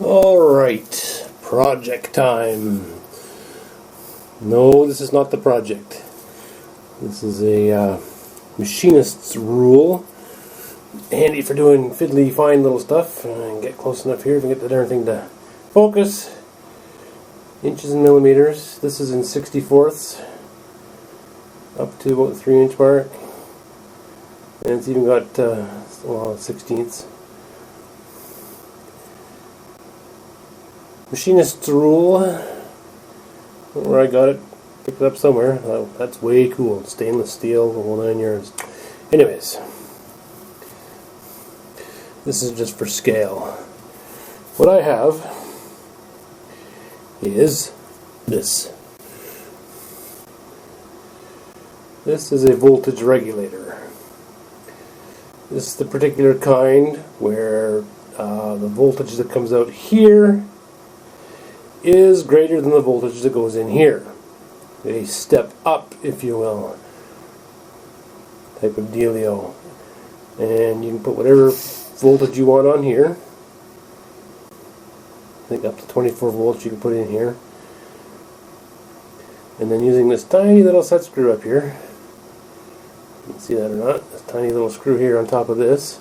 Alright, project time. No, this is not the project. This is a machinist's rule. Handy for doing fiddly fine little stuff. And get close enough here to get the darn thing to focus. Inches and millimeters. This is in 64ths. Up to about the 3-inch mark. And it's even got 16ths. Machinist's rule, where I got it, picked it up somewhere. Oh, that's way cool. Stainless steel, the whole 9 yards. Anyways, this is just for scale. What I have is this. This is a voltage regulator. This is the particular kind where the voltage that comes out here is greater than the voltage that goes in here. A step up, if you will, type of dealio. And you can put whatever voltage you want on here. I think up to 24 volts you can put in here. And then using this tiny little set screw up here, you can see that or not, this tiny little screw here on top of this,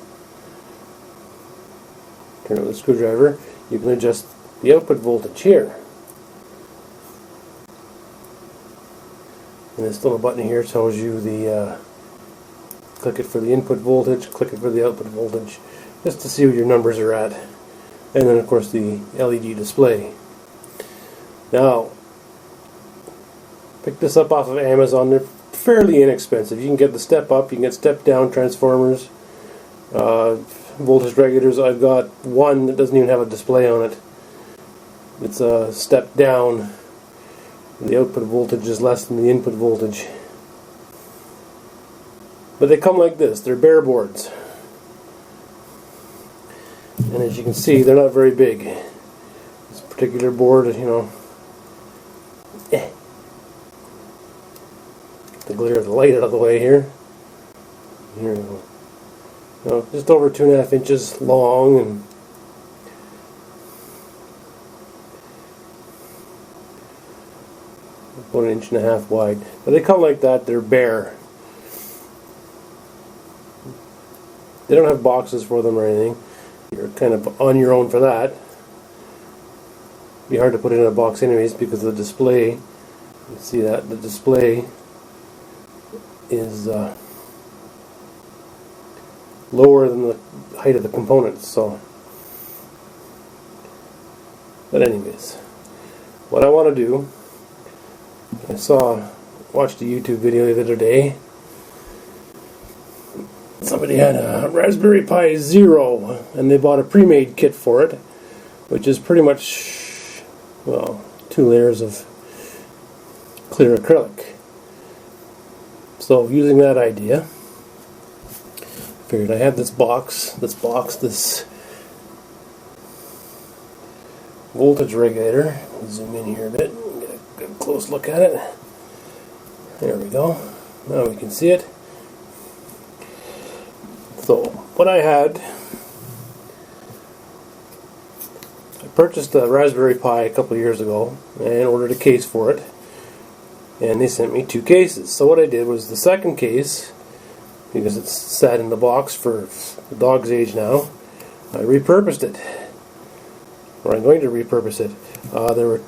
turn it with a screwdriver, you can adjust the output voltage here. And this little button here tells you the click it for the input voltage, click it for the output voltage, just to see what your numbers are at. And then of course the LED display. Now, pick this up off of Amazon. They're fairly inexpensive. You can get the step up, you can get step down transformers, voltage regulators. I've got one that doesn't even have a display on it. It's a step down. The output voltage is less than the input voltage. But they come like this. They're bare boards. And as you can see, they're not very big. This particular board, you know, get the glare of the light out of the way here. Here we go. You know, just over 2.5 inches long and about 1.5 inches wide. But they come like that, they're bare. They don't have boxes for them or anything. You're kind of on your own for that. It'd be hard to put it in a box anyways because the display, you see that, the display is lower than the height of the components. So, but anyways, what I want to do, watched a YouTube video the other day. Somebody had a Raspberry Pi Zero and they bought a pre-made kit for it, which is pretty much, well, 2 layers of clear acrylic. So using that idea, figured I had this voltage regulator. Zoom in here a bit, get a close look at it. There we go. Now we can see it. So, what I had, I purchased a Raspberry Pi a couple of years ago and ordered a case for it. And they sent me 2 cases. So what I did was the second case, because it's sat in the box for the dog's age now, I repurposed it. Or I'm going to repurpose it. There were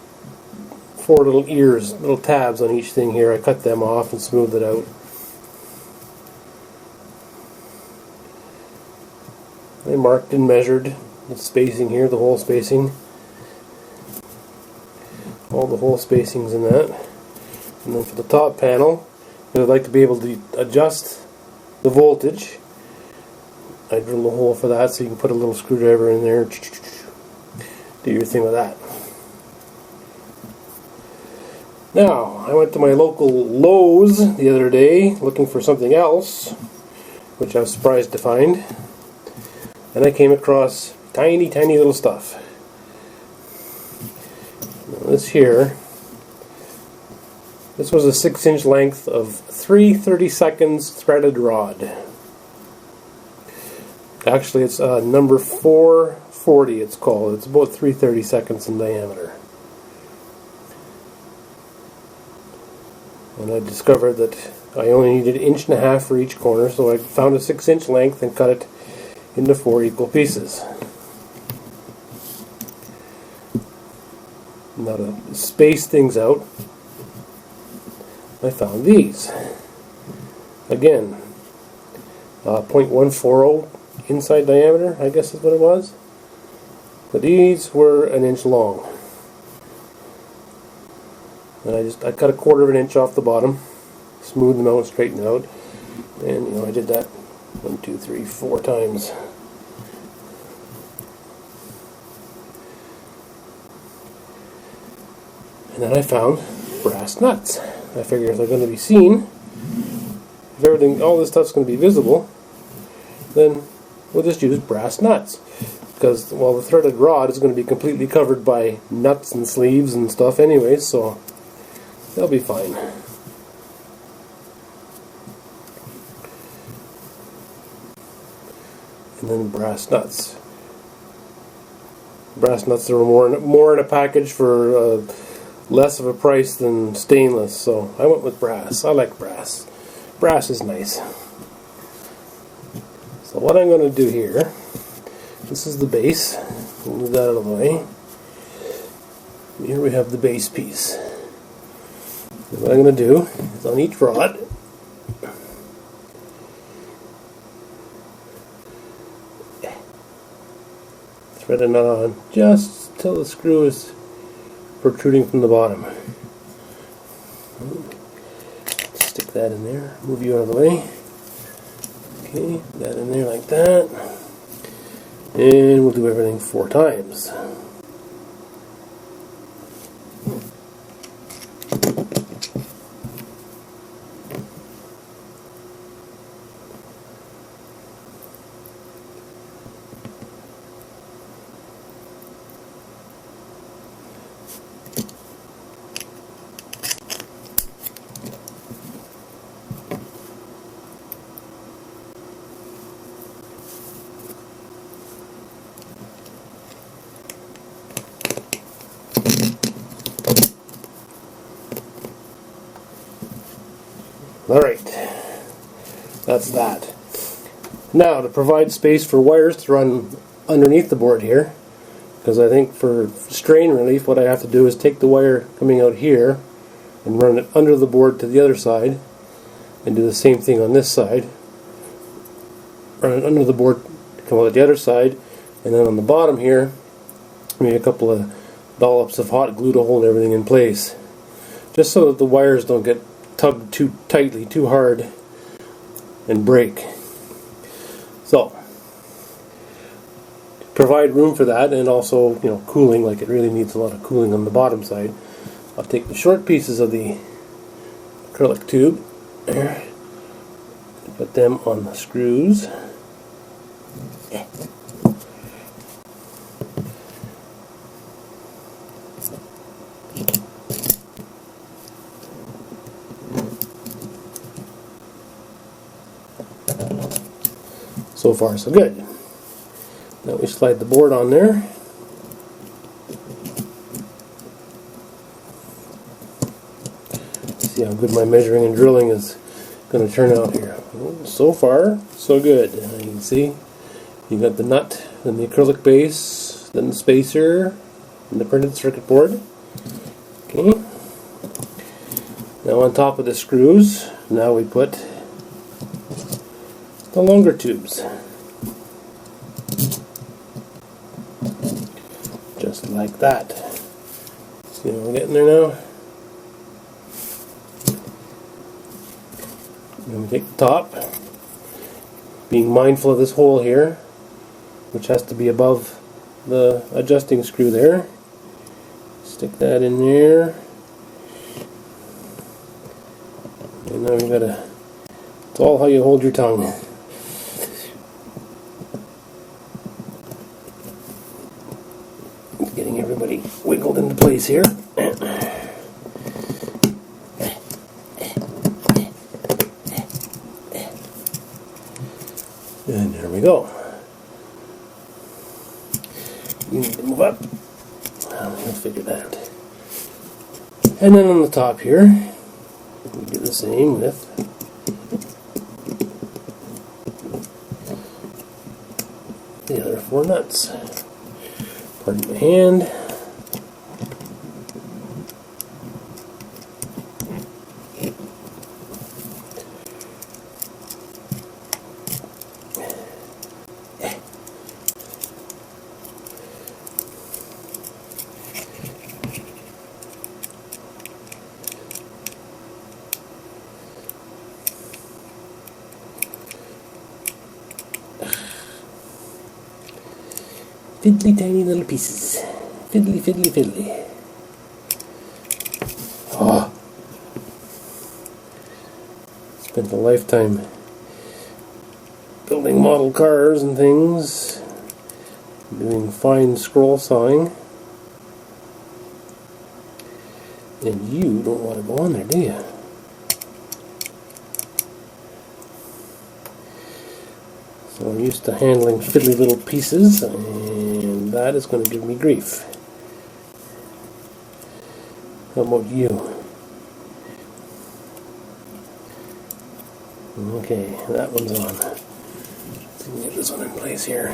4 little ears, little tabs on each thing here. I cut them off and smoothed it out. I marked and measured the spacing here, the hole spacing. All the hole spacings in that. And then for the top panel, I'd like to be able to adjust the voltage. I drilled a hole for that so you can put a little screwdriver in there. Do your thing with that. Now, I went to my local Lowe's the other day looking for something else, which I was surprised to find. And I came across tiny little stuff. Now this here, this was a 6-inch length of 3 30-seconds threaded rod. Actually, it's number 440 it's called. It's about 3/32 in diameter. And I discovered that I only needed 1.5 inches for each corner, so I found a 6-inch length and cut it into 4 equal pieces. Now to space things out, I found these. Again, 0.140 inside diameter, I guess is what it was. But these were 1 inch long. And I cut 1/4 inch off the bottom, smoothed them out, straightened them out, and I did that 1, 2, 3, 4 times. And then I found brass nuts. I figured if they're going to be seen, if all this stuff's going to be visible, then we'll just use brass nuts. Because, well, the threaded rod is going to be completely covered by nuts and sleeves and stuff anyways, so they'll be fine. And then brass nuts. Brass nuts are more in a package for less of a price than stainless, so I went with brass. I like brass. Brass is nice. So what I'm going to do here, this is the base. We'll move that out of the way. Here we have the base piece. And what I'm going to do is on each rod, thread a knot on just till the screw is protruding from the bottom. Stick that in there, move you out of the way. Okay, that in there like that. And we'll do everything 4 times. Alright, that's that. Now, to provide space for wires to run underneath the board here, because I think for strain relief what I have to do is take the wire coming out here and run it under the board to the other side, and do the same thing on this side. Run it under the board to come out the other side, and then on the bottom here, maybe a couple of dollops of hot glue to hold everything in place, just so that the wires don't get tugged too tightly, too hard, and break. So, to provide room for that, and also, cooling, like it really needs a lot of cooling on the bottom side, I'll take the short pieces of the acrylic tube there, put them on the screws. So far, so good. Now we slide the board on there. See how good my measuring and drilling is going to turn out here. So far, so good. You can see you got the nut, then the acrylic base, then the spacer, and the printed circuit board. Okay. Now on top of the screws, now we put the longer tubes. Just like that. See what we're getting there now? And we take the top, being mindful of this hole here, which has to be above the adjusting screw there. Stick that in there. And now you gotta, it's all how you hold your tongue. Getting everybody wiggled into place here. And there we go. You need to move up. I'll figure that out. And then on the top here, we do the same with the other 4 nuts. Pardon my hand. Fiddly tiny little pieces. Fiddly, fiddly, fiddly. Oh. Spent a lifetime building model cars and things. Doing fine scroll sawing. And you don't want to go on there, do you? So I'm used to handling fiddly little pieces, and that is going to give me grief. How about you? Okay, that one's on. Let's see if we can get this one in place here.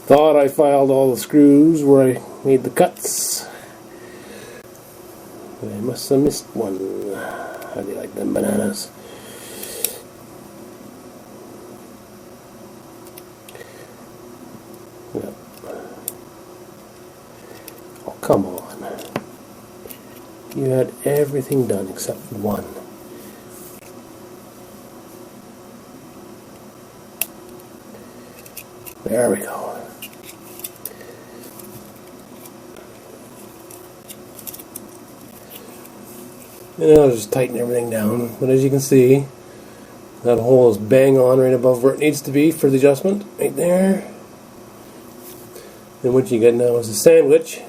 Thought I filed all the screws where I made the cuts. But I must have missed one. How do you like them bananas? Yep. Oh, come on. You had everything done except one. There we go. And I'll just tighten everything down. But as you can see, that hole is bang on right above where it needs to be for the adjustment. Right there. And what you get now is a sandwich.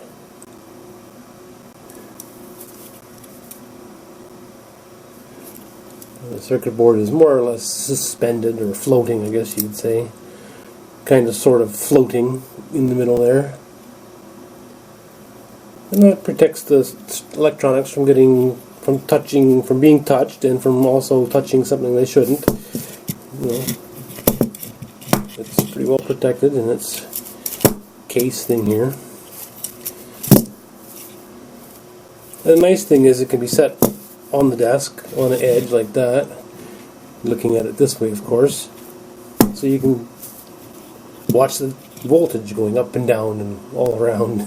The circuit board is more or less suspended or floating, I guess you would say. Kind of sort of floating in the middle there. And that protects the electronics from being touched, and from also touching something they shouldn't. You know, it's pretty well protected in its case thing here. And the nice thing is it can be set on the desk, on the edge like that, looking at it this way of course, so you can watch the voltage going up and down and all around.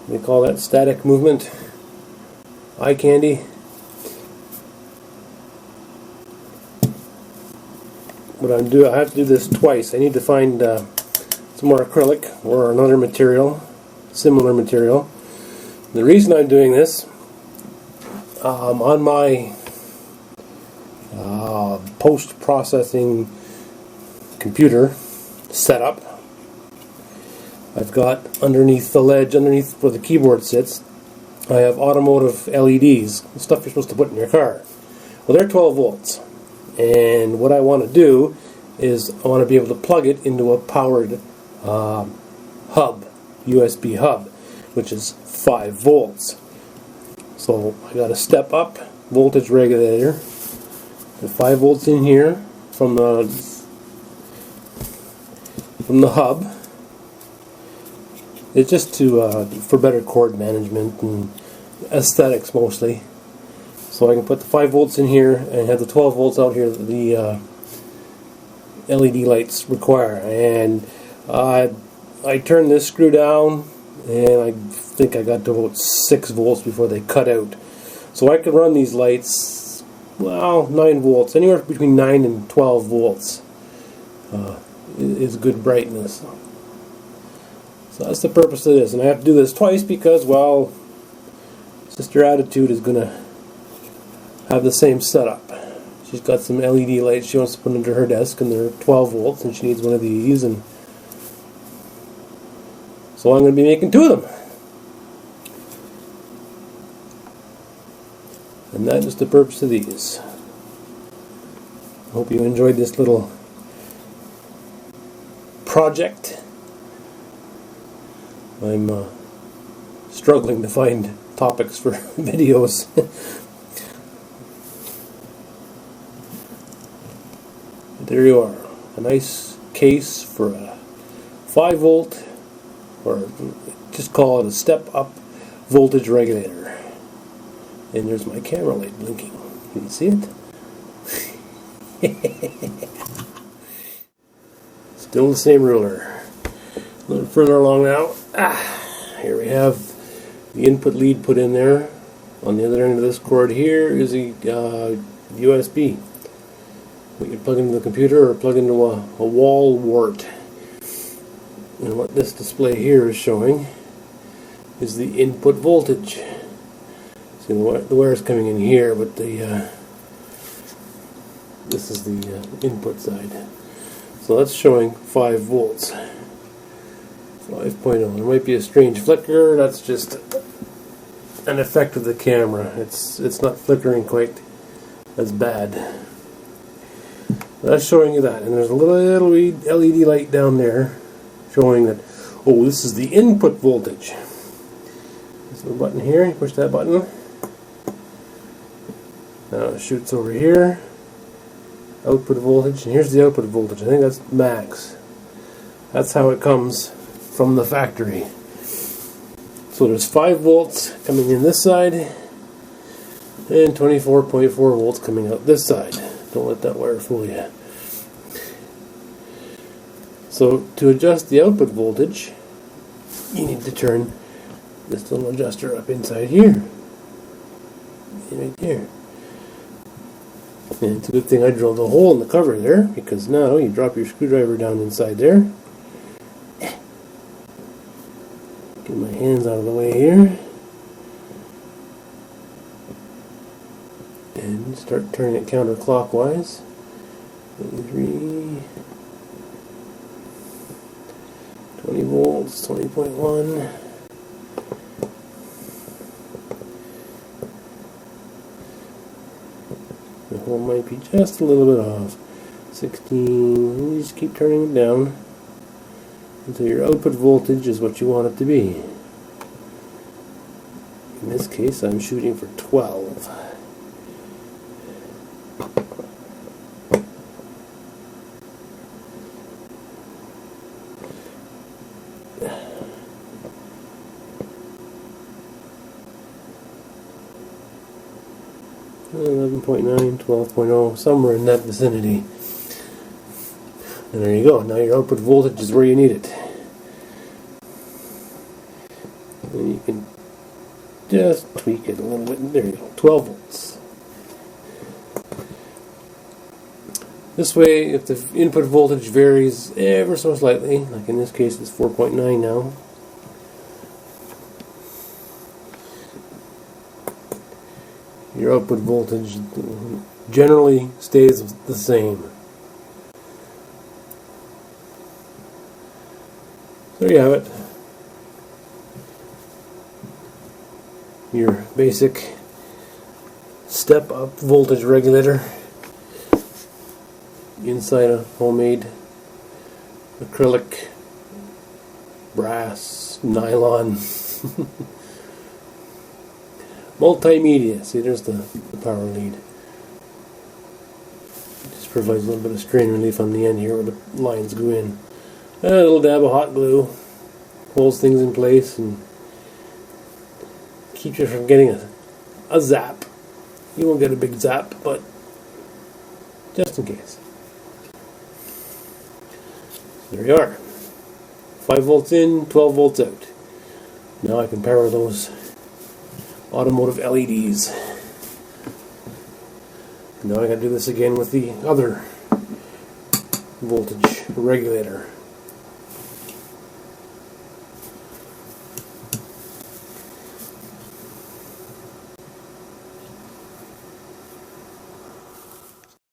They call that static movement. Eye candy. What I'm doing, I have to do this twice. I need to find some more acrylic or another material, similar material. The reason I'm doing this, on my post-processing computer setup, I've got underneath the ledge, underneath where the keyboard sits, I have automotive LEDs, the stuff you're supposed to put in your car. Well, they're 12 volts. And what I want to do is I want to be able to plug it into a powered hub, USB hub, which is 5 volts. So I got a step up voltage regulator, the 5 volts in here from the hub. It's just for better cord management and aesthetics mostly. So I can put the 5 volts in here and have the 12 volts out here that the LED lights require. And I turned this screw down, and I think I got to about 6 volts before they cut out. So I could run these lights, well, 9 volts, anywhere between 9 and 12 volts is good brightness. So that's the purpose of this, and I have to do this twice because, well, Sister Attitude is going to have the same setup. She's got some LED lights she wants to put under her desk, and they're 12 volts, and she needs one of these, and so I'm going to be making 2 of them. And that is the purpose of these. Hope you enjoyed this little project. I'm struggling to find topics for videos. There you are, a nice case for a 5-volt, or just call it a step-up voltage regulator. And there's my camera light blinking. Can you see it? Still the same ruler. A little further along now. Here we have the input lead put in there. On the other end of this cord here is a USB. We can plug into the computer or plug into a wall wart. And what this display here is showing is the input voltage. See, the wire's coming in here, but this is the input side. So that's showing 5 volts. 5.0. There might be a strange flicker. That's just an effect of the camera. It's not flickering quite as bad. That's showing you that. And there's a little LED light down there showing that, oh, this is the input voltage. There's a button here. You push that button. Now it shoots over here. Output voltage. And here's the output voltage. I think that's max. That's how it comes from the factory. So there's 5 volts coming in this side and 24.4 volts coming out this side. Don't let that wire fool you. So to adjust the output voltage, you need to turn this little adjuster up inside here. Right there. And it's a good thing I drilled a hole in the cover there, because now you drop your screwdriver down inside there. Get my hands out of the way here. And start turning it counterclockwise. 23, 20 volts, 20.1. The hole might be just a little bit off. 16. You just keep turning it down until your output voltage is what you want it to be. In this case, I'm shooting for 12. .9, 12.0, somewhere in that vicinity. And there you go. Now your output voltage is where you need it. And you can just tweak it a little bit. There you go. 12 volts. This way, if the input voltage varies ever so slightly, like in this case it's 4.9 now, your output voltage generally stays the same. There you have it. Your basic step-up voltage regulator inside a homemade acrylic, brass, nylon multimedia. See, there's the power lead. Just provides a little bit of strain relief on the end here where the lines go in. A little dab of hot glue holds things in place and keeps you from getting a zap. You won't get a big zap, but just in case. There you are. 5 volts in, 12 volts out. Now I can power those automotive LEDs. Now I gotta do this again with the other voltage regulator.